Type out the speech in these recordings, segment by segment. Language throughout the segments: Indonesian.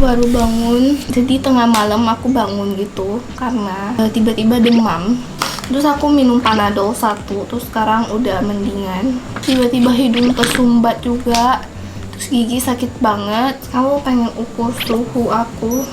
baru bangun. Jadi tengah malam aku bangun gitu karena tiba-tiba demam. Terus aku minum Panadol 1, terus sekarang udah mendingan. Tiba-tiba hidung tersumbat juga, terus gigi sakit banget. Aku pengen ukur suhu aku.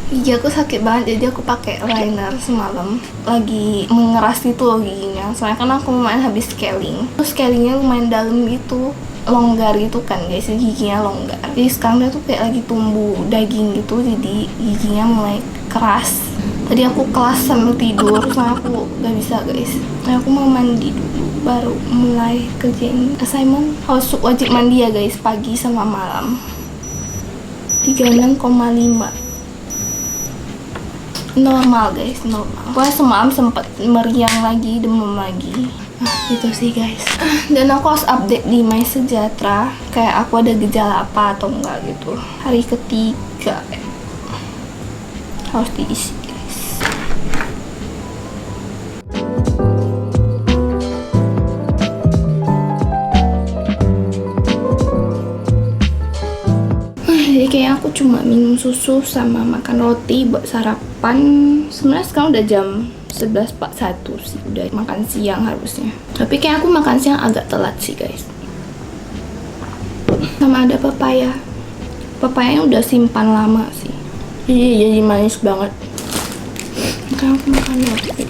Gigi aku sakit banget, jadi aku pakai liner semalam. Lagi mengeras gitu loh giginya. Soalnya kan aku lumayan habis scaling. Terus scalingnya lumayan dalam gitu, longgar gitu kan guys, giginya longgar. Jadi sekarang dia tuh kayak lagi tumbuh daging gitu, jadi giginya mulai keras. Tadi aku kelas sambil tidur, soalnya aku gak bisa guys. Nah, aku mau mandi dulu, baru mulai kerjain assignment. Harus wajib mandi ya guys, pagi sama malam. 36,5 normal guys, normal. Pokoknya semalam sempet meriang lagi, demam lagi. Gitu sih guys. Dan aku harus update di My Sejahtera, kayak aku ada gejala apa atau enggak gitu. Hari ketiga harus diisi guys. Jadi kayaknya aku cuma minum susu sama makan roti buat sarapan. Sebenarnya sekarang udah jam 11.41 sih, udah makan siang harusnya. Tapi kayak aku makan siang agak telat sih guys. Sama ada papaya. Papayanya udah simpan lama sih, jadi manis banget. Sekarang aku makan roti.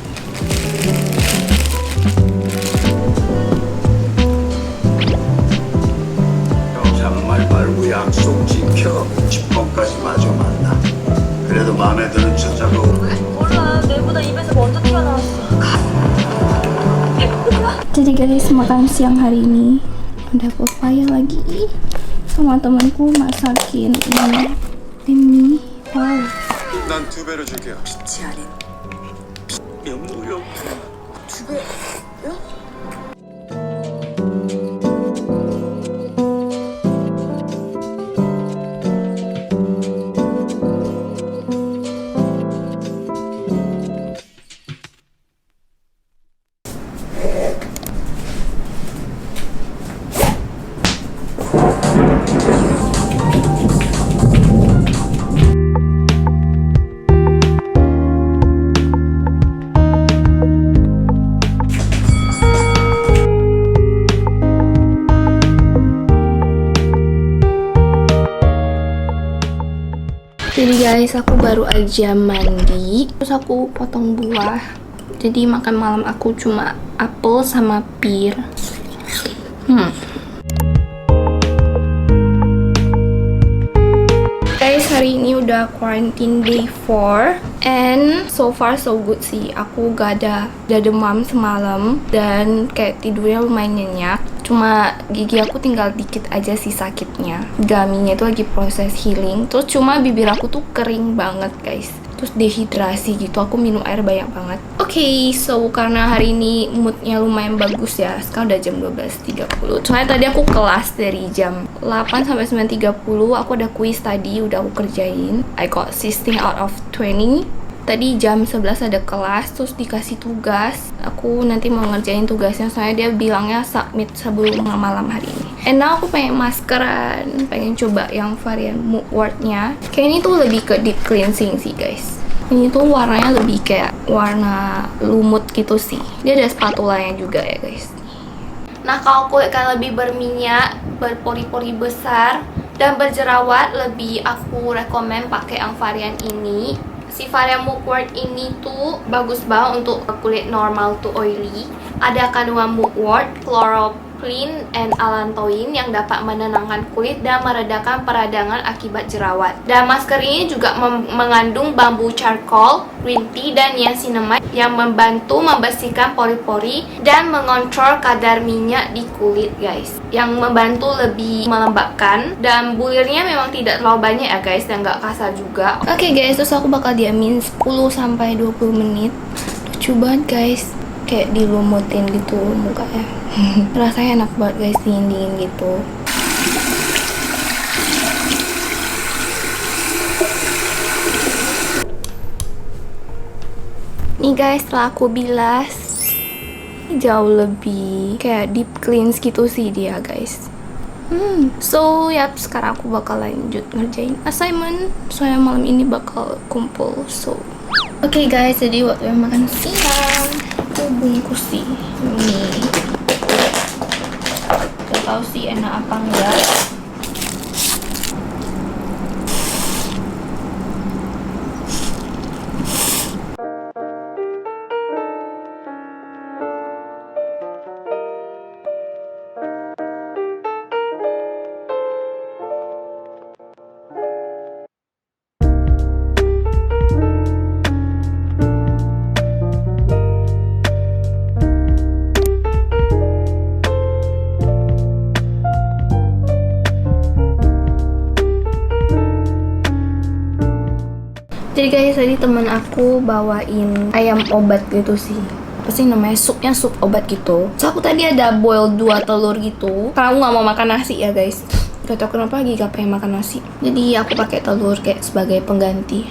정말 말고 약속 지켜. 10번까지 마저 만나. 그래도 마음에 드는 여자가 몰라, 내보다 입에서 먼저 튀어나왔어. Jadi guys, makan siang hari ini ada papaya lagi sama temanku masakin ini. Wow. 난 2배로 줄게요. 빛이 아닌 영무용. 두 배요? Jadi guys, aku baru aja mandi, terus aku potong buah. Jadi makan malam aku cuma apel sama pir. Guys, hari ini udah quarantine day 4 and so far so good sih. Aku gak ada demam semalam dan kayak tidurnya lumayan nyenyak. Cuma gigi aku tinggal dikit aja sih sakitnya. Gaminya itu lagi proses healing. Terus cuma bibir aku tuh kering banget guys. Terus dehidrasi gitu, aku minum air banyak banget. Oke, so karena hari ini moodnya lumayan bagus ya. Sekarang udah jam 12.30. Soalnya tadi aku kelas dari jam 8 sampai 9.30. Aku ada kuis tadi, udah aku kerjain. I got 16 out of 20. Tadi jam 11 ada kelas, terus dikasih tugas. Aku nanti mau ngerjain tugasnya, soalnya dia bilangnya submit sebelum malam hari ini. And now aku pengen maskeran, pengen coba yang varian mugwort-nya. Kayak ini tuh lebih ke deep cleansing sih guys. Ini tuh warnanya lebih kayak warna lumut gitu sih. Dia ada spatulanya juga ya guys. Nah, kalau kulit kalian lebih berminyak, berpori-pori besar, dan berjerawat, lebih aku rekomen pakai yang varian ini. Si varian mugwort ini tuh bagus banget untuk kulit normal to oily. Ada kandungan mugwort, chlorophyll, and allantoin yang dapat menenangkan kulit dan meredakan peradangan akibat jerawat. Dan masker ini juga mengandung bambu charcoal, green tea, dan niacinamide yang membantu membersihkan pori-pori dan mengontrol kadar minyak di kulit guys. Yang membantu lebih melembabkan, dan bulirnya memang tidak terlalu banyak ya guys, dan nggak kasar juga. Oke guys, terus aku bakal diamin 10-20 menit. Lucu banget guys, kayak dilumutin gitu mukanya. Rasanya enak banget guys, dingin-dingin gitu. Nih guys, setelah aku bilas, jauh lebih kayak deep cleanse gitu sih dia guys. So yap, sekarang aku bakal lanjut ngerjain assignment. Soalnya malam ini bakal kumpul. So oke guys, jadi waktu makan siang aku bungkus sih ini. Gak tau sih enak apa enggak. Jadi guys, tadi temen aku bawain ayam obat gitu sih. Apa sih namanya? Supnya sup obat gitu. So aku tadi ada boil 2 telur gitu. Karena aku gak mau makan nasi ya guys. Gak tau kenapa lagi gak pengen makan nasi. Jadi aku pakai telur kayak sebagai pengganti.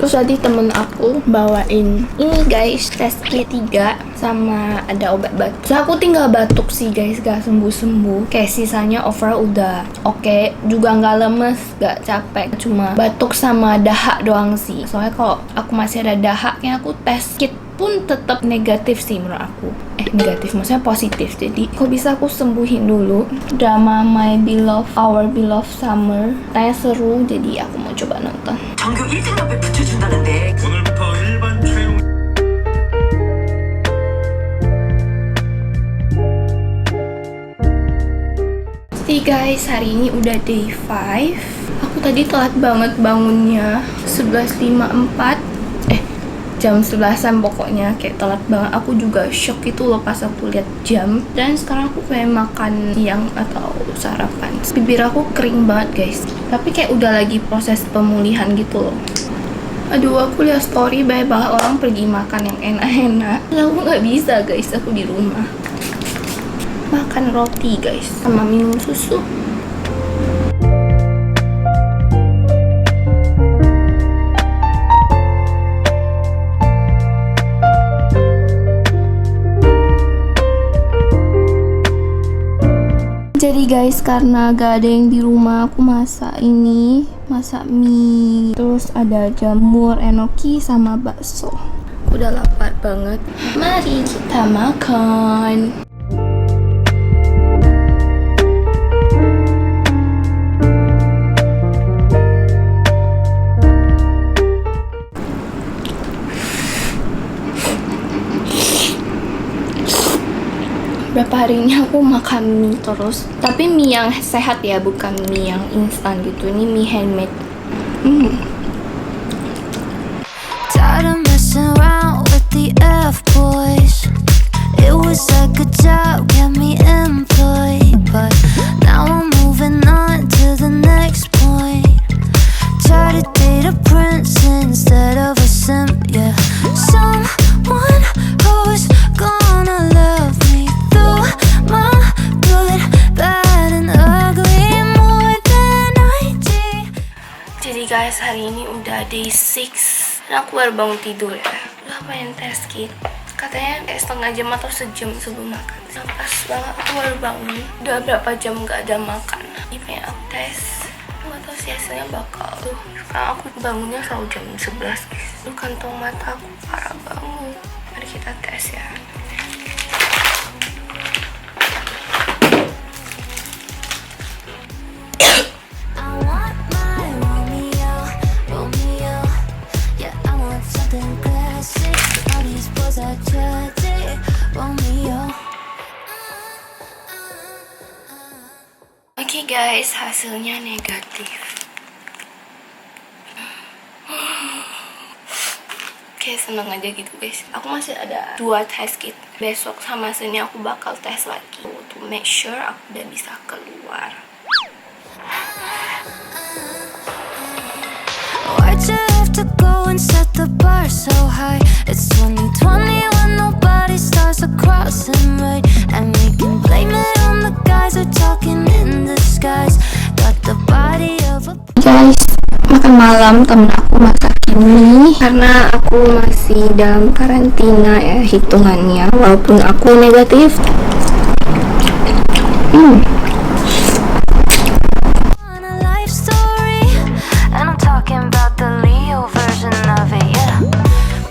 Terus tadi temen aku bawain ini guys, test kit 3 sama ada obat batuk. So aku tinggal batuk sih guys, gak sembuh-sembuh. Kayak sisanya overall udah oke. Juga gak lemes, gak capek. Cuma batuk sama dahak doang sih. Soalnya kalau aku masih ada dahaknya, aku test kit pun tetap negatif sih menurut aku. Negatif, maksudnya positif. Jadi kok bisa aku sembuhin dulu. Drama My Beloved, Our Beloved Summer kayak seru, jadi aku mau coba nonton. 전교 1등급에 붙여준다는데 오늘부터 일반 채용 Jadi guys, hari ini udah day 5. Aku tadi telat banget bangunnya 11.54. Jam 11-an pokoknya, kayak telat banget. Aku juga shock itu loh pas aku lihat jam. Dan sekarang aku pengen makan siang atau sarapan. Bibir aku kering banget guys. Tapi kayak udah lagi proses pemulihan gitu loh. Aduh, aku lihat story banyak banget orang pergi makan yang enak-enak. Aku nggak bisa guys, aku di rumah. Makan roti guys, sama minum susu. Jadi guys, karena gak ada yang di rumah, aku masak mie, terus ada jamur, enoki, sama bakso. Aku udah lapar banget. Mari kita makan. Berapa hari ini aku makan mie terus, tapi mie yang sehat ya, bukan mie yang instan gitu. Ini mie handmade. Tired of messing around with the F-boys. It was like a job, kept me employed, but now I'm moving on to the next point. Try to date a prince instead of a simp, yeah. Someone who's gonna love me through my good, bad, and ugly more than I did. Jadi guys, hari ini udah day 6 dan aku baru bangun tidur ya. Udah pengen test kit. Katanya kayak setengah jam atau sejam sebelum makan. Pas banget aku baru bangun. Udah berapa jam gak ada makan. Ini pengen aku tes. Gak tau sih hasilnya bakal tuh. Sekarang aku bangunnya selalu jam 11 guys. Duh, kantong mata aku parah banget. Mari kita tes ya. I want my Romeo, Romeo. Yeah, I want something classic. All these boys are tragic, Romeo. Oke guys, hasilnya negatif. Kayak seneng aja gitu guys. Aku masih ada 2 test kit. Besok sama sini aku bakal tes lagi to make sure aku udah bisa keluar. Why'd you have to go and set the bar so high? It's 2020 when nobody stars are crossing right, and we can blame it on the guys who are talking in disguise. Got the body of a Guys, makan malam, temen aku masak ini karena aku masih dalam karantina ya hitungannya, walaupun aku negatif. On a life story, and I'm talking about the Leo version of it, yeah.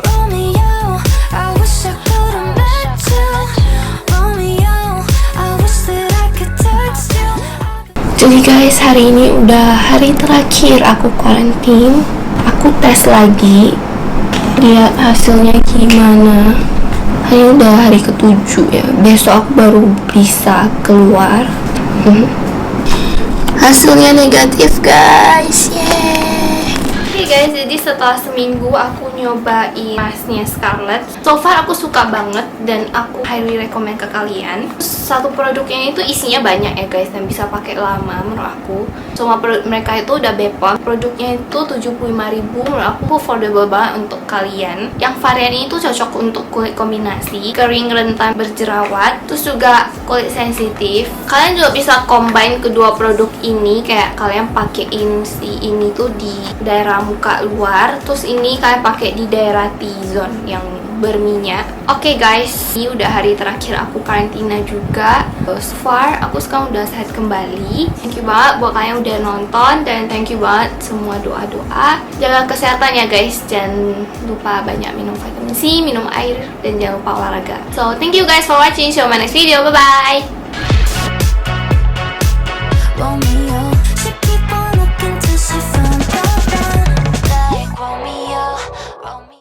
Romeo, I wish I could have met you. Romeo, I wish that I could touch you. Jadi guys, hari ini udah hari terakhir aku karantin. Aku tes lagi, lihat hasilnya gimana. Ini udah hari ke-7 ya. Besok aku baru bisa keluar. Hasilnya negatif guys. Yeay. Oke guys, jadi setelah seminggu aku nyobain masknya Scarlett. So far aku suka banget dan aku highly recommend ke kalian. Satu produknya itu isinya banyak ya guys, dan bisa pakai lama menurut aku. Semua produk mereka itu udah BPOM. Produknya itu 75.000, menurut aku affordable banget untuk kalian. Yang varian ini tuh cocok untuk kulit kombinasi, kering, rentan, berjerawat, terus juga kulit sensitif. Kalian juga bisa combine kedua produk ini, kayak kalian pakein si ini tuh di daerah muka luar, terus ini kalian pakai di daerah T-zone yang berminyak. Oke guys, ini udah hari terakhir aku karantina juga. So far aku sekarang udah sehat kembali. Thank you banget buat kalian udah nonton, dan thank you banget semua doa-doa. Jaga kesehatan ya guys, jangan lupa banyak minum vitamin C, minum air, dan jangan lupa olahraga. So thank you guys for watching. See you on my next video. Bye bye.